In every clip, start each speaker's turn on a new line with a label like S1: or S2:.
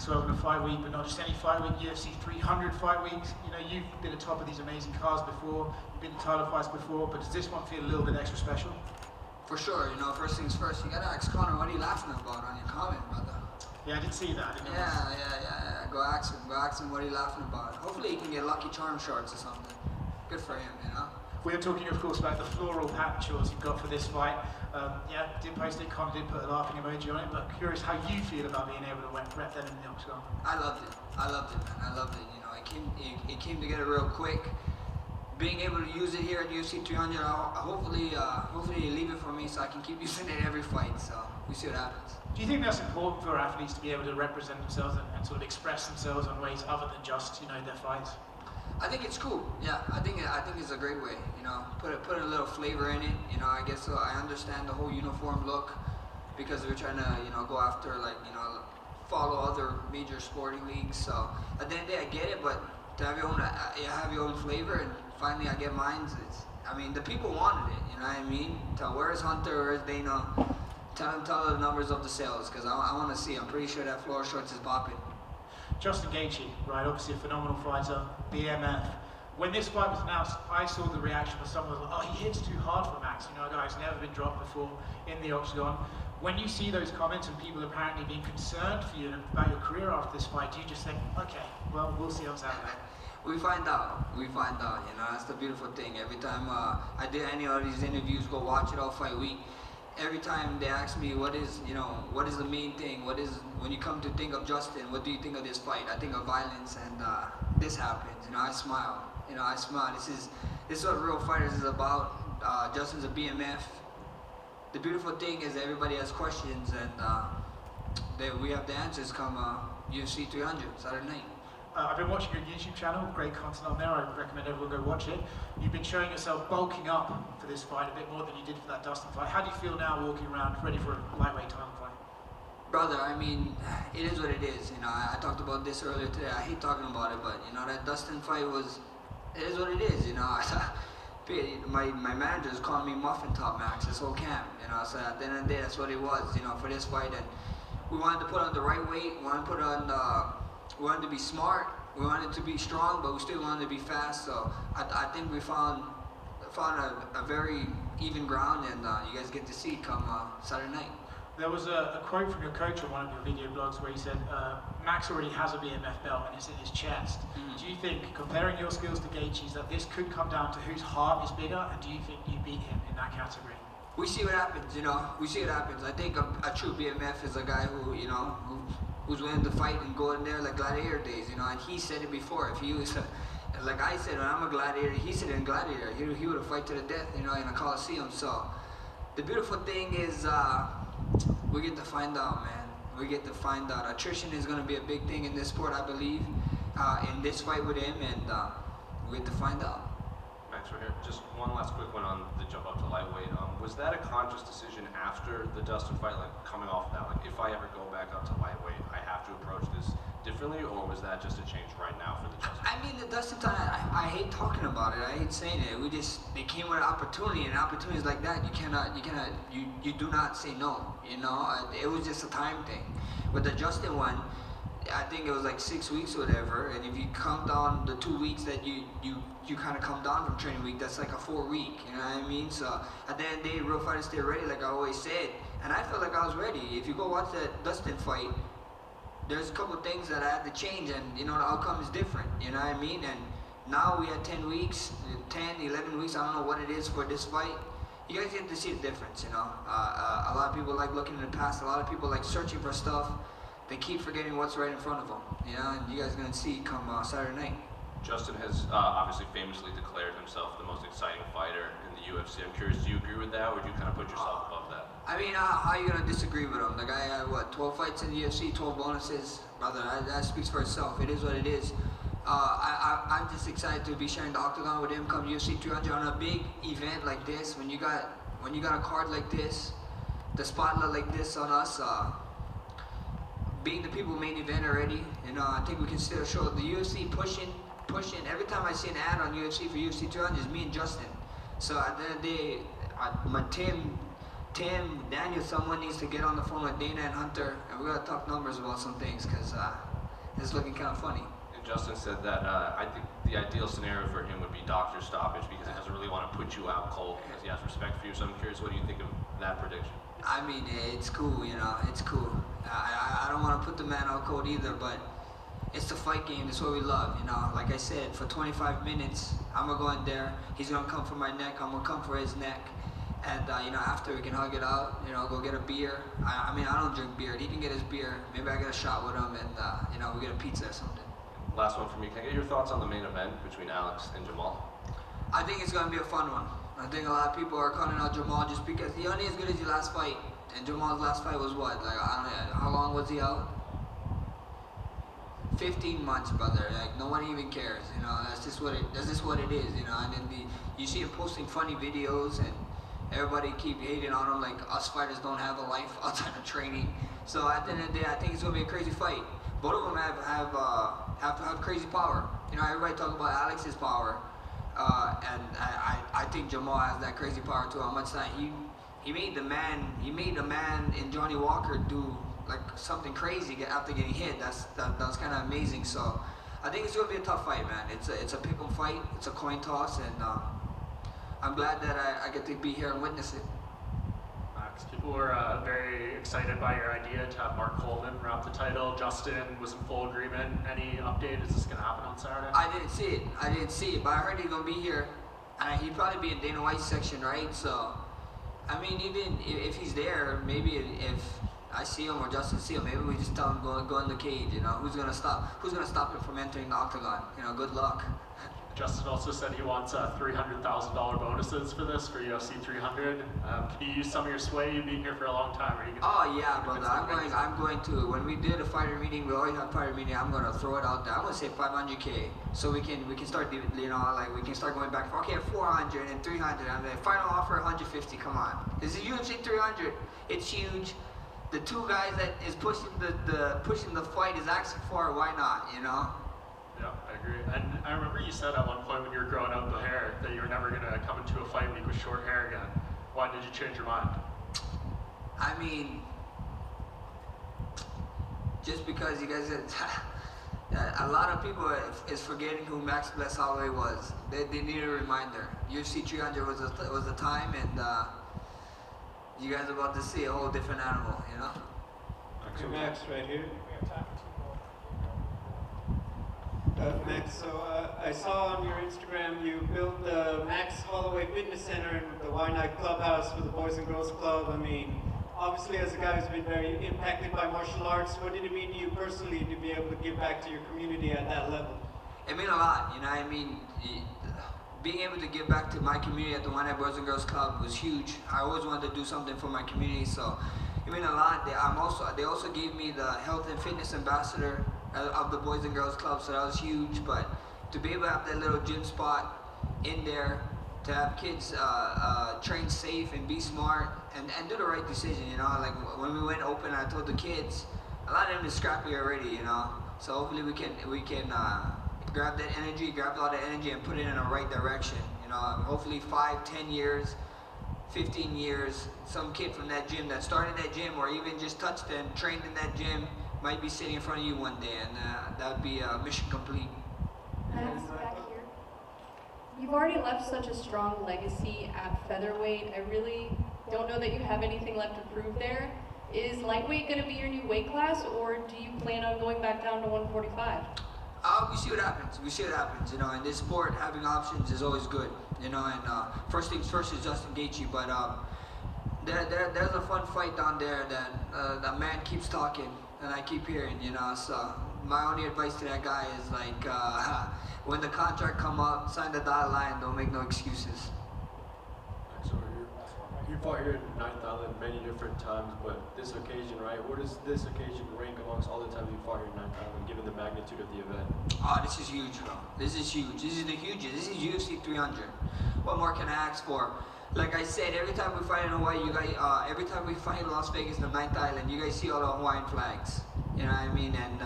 S1: as well in a fight week, but not just any fight week, UFC 300 fight weeks. You know, you've been atop of these amazing cards before, you've been in title fights before, but does this one feel a little bit extra special?
S2: For sure, you know, first things first, you gotta ask Connor what are you laughing about on your comment, brother.
S1: Yeah, I did see that.
S2: Yeah. Go ask him what are you laughing about. Hopefully he can get Lucky Charm shorts or something. Good for him, you know.
S1: We were talking, of course, about the floral hat shorts you've got for this fight. Yeah, did post it, Connor did put a laughing emoji on it, but curious how you feel about being able to rep them in the octagon.
S2: I loved it, man. I loved it. You know, it came together real quick. Being able to use it here at UFC 300, hopefully you leave it for me so I can keep using it every fight. So we see what happens.
S1: Do you think that's important for athletes to be able to represent themselves and sort of express themselves in ways other than just, you know, their fights?
S2: I think it's cool. Yeah, I think it's a great way. You know, put a little flavor in it. You know, I guess I understand the whole uniform look because we're trying to, you know, go after, like, you know, follow other major sporting leagues. So at the end of the day, I get it, but to have your own flavor, and finally I get mine. I mean, the people wanted it. You know what I mean? Where's Hunter? Where's Dana? Tell the numbers of the sales, because I want to see. I'm pretty sure that floor shorts is popping.
S1: Justin Gaethje, right, obviously a phenomenal fighter, BMF. When this fight was announced, I saw the reaction of someone like, oh, he hits too hard for Max. You know, a guy who's never been dropped before in the octagon. When you see those comments and people apparently being concerned for you and about your career after this fight, do you just think, okay, well, we'll see what's happening?
S2: We find out, you know, that's the beautiful thing. Every time I did any of these interviews, go watch it all fight week, every time they ask me what is the main thing, when you come to think of Justin, what do you think of this fight? I think of violence, and this happens, you know, I smile. This is what real fighters is about. Justin's a BMF. The beautiful thing is everybody has questions, and we have the answers come UFC 300, Saturday night.
S1: I've been watching your YouTube channel, great content on there, I recommend everyone go watch it. You've been showing yourself bulking up for this fight a bit more than you did for that Dustin fight. How do you feel now walking around ready for a lightweight title fight?
S2: Brother, I mean, it is what it is. You know, I talked about this earlier today. I hate talking about it, but you know, that Dustin fight it is what it is, you know. My manager is calling me Muffin Top Max this whole camp, you know, so at the end of the day, that's what it was, you know, for this fight. And we wanted to put on the right weight, we wanted to be smart, we wanted to be strong, but we still wanted to be fast. So I think we found a very even ground, and you guys get to see it come Saturday night.
S1: There was a quote from your coach on one of your video blogs where he said, Max already has a BMF belt and it's in his chest. Do you think, comparing your skills to Gaethje's, that this could come down to whose heart is bigger, and do you think you beat him in that category?
S2: We see what happens, you know, we see what happens. I think a true BMF is a guy who, you know, who's willing to fight and go in there like gladiator days, you know, and he said it before. If he was, like I said, when I'm a gladiator, he said in gladiator, he would have fight to the death, you know, in a Coliseum. So the beautiful thing is, we get to find out, man. We get to find out. Attrition is going to be a big thing in this sport, I believe, in this fight with him, and we get to find out.
S3: Max, we're here. Just one last quick one on the jump up to lightweight. Was that a conscious decision after the Dustin fight, like coming off of that, like if I ever go back up to lightweight, I have to approach this differently, or was that just a change right now for the Dustin?
S2: I mean, the Dustin time, I hate talking about it. I hate saying it. They came with an opportunity, and opportunities like that, you do not say no. You know, it was just a time thing. With the Justin one, I think it was like 6 weeks or whatever, and if you come down the 2 weeks that you kind of come down from training week, that's like a 4 week, you know what I mean? So at the end of the day, real fighters stay ready, like I always said, and I felt like I was ready. If you go watch that Dustin fight, there's a couple things that I had to change, and you know, the outcome is different, you know what I mean? And now we had 10 weeks, 10, 11 weeks, I don't know what it is for this fight. You guys get to see the difference, you know? A lot of people like looking in the past, a lot of people like searching for stuff. They keep forgetting what's right in front of them, you know, and you guys are going to see come Saturday night.
S3: Justin has obviously famously declared himself the most exciting fighter in the UFC. I'm curious, do you agree with that, or would you kind of put yourself above that?
S2: I mean, how are you going to disagree with him? The guy had, 12 fights in the UFC, 12 bonuses? Brother, that speaks for itself. It is what it is. I'm just excited to be sharing the octagon with him come UFC 300 on a big event like this. When you got a card like this, the spotlight like this on us, being the people main event already, you know, I think we can still show the UFC pushing. Every time I see an ad on UFC for UFC 200, it's me and Justin. So at the end of the day, Tim, Daniel, someone needs to get on the phone with Dana and Hunter, and we gotta talk numbers about some things, because it's looking kind of funny.
S3: And Justin said that I think the ideal scenario for him would be doctor stoppage because he doesn't really want to put you out cold because he has respect for you. So I'm curious, what do you think of that prediction?
S2: I mean, it's cool, you know, it's cool. I don't want to put the man out cold either, but it's the fight game. That's what we love, you know. Like I said, for 25 minutes, I'm going to go in there. He's going to come for my neck. I'm going to come for his neck. And, you know, after we can hug it out, you know, go get a beer. I mean, I don't drink beer. He can get his beer. Maybe I get a shot with him and, you know, we get a pizza or something.
S3: Last one for me. Can I get your thoughts on the main event between Alex and Jamal?
S2: I think it's going to be a fun one. I think a lot of people are calling out Jamal just because he only as good as your last fight. And Jamal's last fight was what? Like, I don't know, how long was he out? 15 months, brother. Like, no one even cares, you know. That's just what it is, you know. And then you see him posting funny videos, and everybody keep hating on him like us fighters don't have a life outside of training. So at the end of the day, I think it's gonna be a crazy fight. Both of them have crazy power. You know, everybody talk about Alex's power, and I think Jamal has that crazy power too. How much that he made the man in Johnny Walker do like something crazy after getting hit. That was kind of amazing. So I think it's gonna be a tough fight, man. It's a pick'em fight. It's a coin toss, and I'm glad that I get to be here and witness it.
S4: Max, people were very excited by your idea to have Mark Coleman wrap the title. Justin was in full agreement. Any update? Is this gonna happen on Saturday?
S2: I didn't see it, but I heard he's gonna be here, and he'd probably be in Dana White's section, right? So, I mean, even if he's there, maybe if I see him or Justin see him, maybe we just tell him go in the cage. You know, who's gonna stop him from entering the octagon? You know, good luck.
S4: Justin also said he wants $300,000 bonuses for this for UFC 300. Can you use some of your sway? You've been here for a long time. Are you gonna?
S2: Oh yeah, brother. I'm going to. When we did a fighter meeting, we always have fighter meeting. I'm gonna throw it out there. I'm gonna say 500K, so we can start, you know, like we can start going back. Okay, 400 and 300. And the final offer 150. Come on, this is UFC 300. It's huge. The two guys that is pushing the fight is asking for it. Why not? You know.
S4: Yeah, I agree. And I remember you said at one point when you were growing out the hair that you were never gonna come into a fight week with short hair again. Why did you change your mind?
S2: I mean, just because you guys, a lot of people is forgetting who Max Bless Holloway was. They need a reminder. UFC 300 was a time, and you guys are about to see a whole different animal, you know.
S5: Okay, Max, right here.
S6: We have time for two more.
S5: Max, so I saw on your Instagram you built the Max Holloway Fitness Center in the Why Not Clubhouse for the Boys and Girls Club. I mean, obviously as a guy who's been very impacted by martial arts, what did it mean to you personally to be able to give back to your community at that level?
S2: It meant a lot, you know. I mean, being able to give back to my community at the Why Not Boys and Girls Club was huge. I always wanted to do something for my community, so it meant a lot. They also gave me the health and fitness ambassador of the Boys and Girls Club, so that was huge. But to be able to have that little gym spot in there, to have kids train safe and be smart and do the right decision, you know. Like when we went open, I told the kids, a lot of them is scrappy already, you know. So hopefully we can grab that energy, grab all that energy and put it in the right direction, you know. Hopefully 5, 10 years, 15 years, some kid from that gym that started that gym or even just touched and trained in that gym might be sitting in front of you one day, and that would be mission complete.
S6: Max, back here. You've already left such a strong legacy at featherweight. I really don't know that you have anything left to prove there. Is lightweight going to be your new weight class, or do you plan on going back down to 145?
S2: We see what happens. We see what happens. You know, in this sport, having options is always good. You know, and first things first is Justin Gaethje, but there's a fun fight down there that that man keeps talking. And I keep hearing, you know, so my only advice to that guy is like, when the contract come up, sign the dotted line, don't make no excuses.
S7: So you fought here in Ninth Island many different times, but this occasion, right, where does this occasion rank amongst all the times you fought here in Ninth Island, given the magnitude of the event?
S2: Oh, this is huge, bro. This is huge. This is the hugest. This is UFC 300. What more can I ask for? Like I said, every time we fight in Hawaii, you guys, every time we fight in Las Vegas, the Ninth Island, you guys see all the Hawaiian flags. You know what I mean? And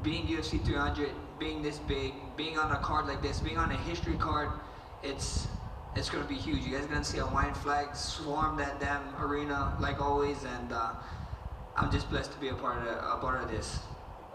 S2: being UFC 300, being this big, being on a card like this, being on a history card, it's gonna be huge. You guys are gonna see Hawaiian flags swarm that damn arena like always, and I'm just blessed to be a part of this.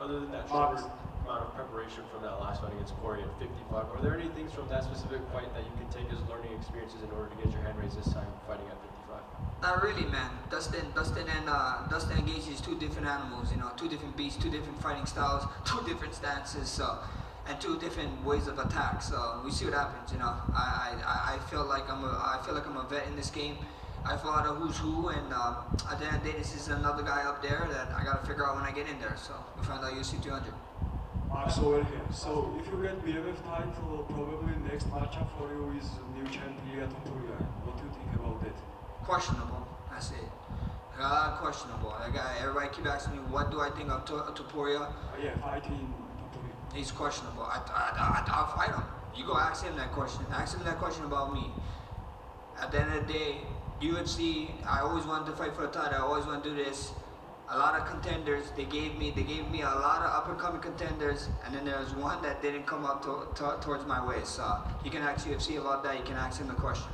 S7: Other than that short amount of preparation from that last fight against Corey at 55, are there any things from that specific fight that you can take as learning experiences in order to get your hand raised this time fighting at 55?
S2: Not really, man. Dustin and Gaethje is two different animals. You know, two different beasts, two different fighting styles, two different stances. So. And two different ways of attack. So we see what happens. You know, I feel like I'm a vet in this game. I fought a who's who, and at the end of the day, this is another guy up there that I gotta figure out when I get in there. So we find out UFC 200.
S8: Max over here. So if you get BMF title, probably next matchup for you is new champion Topuria. What do you think about that?
S2: Questionable. That's it. Questionable. That guy. Everybody keep asking me, what do I think of Topuria?
S8: Yeah, fighting Topuria.
S2: He's questionable. I'll fight him. You go ask him that question. Ask him that question about me. At the end of the day, UFC, I always wanted to fight for a title. I always want to do this. A lot of contenders, they gave me a lot of up and coming contenders, and then there's one that didn't come up towards my way. So you can ask UFC about that. You can ask him the question.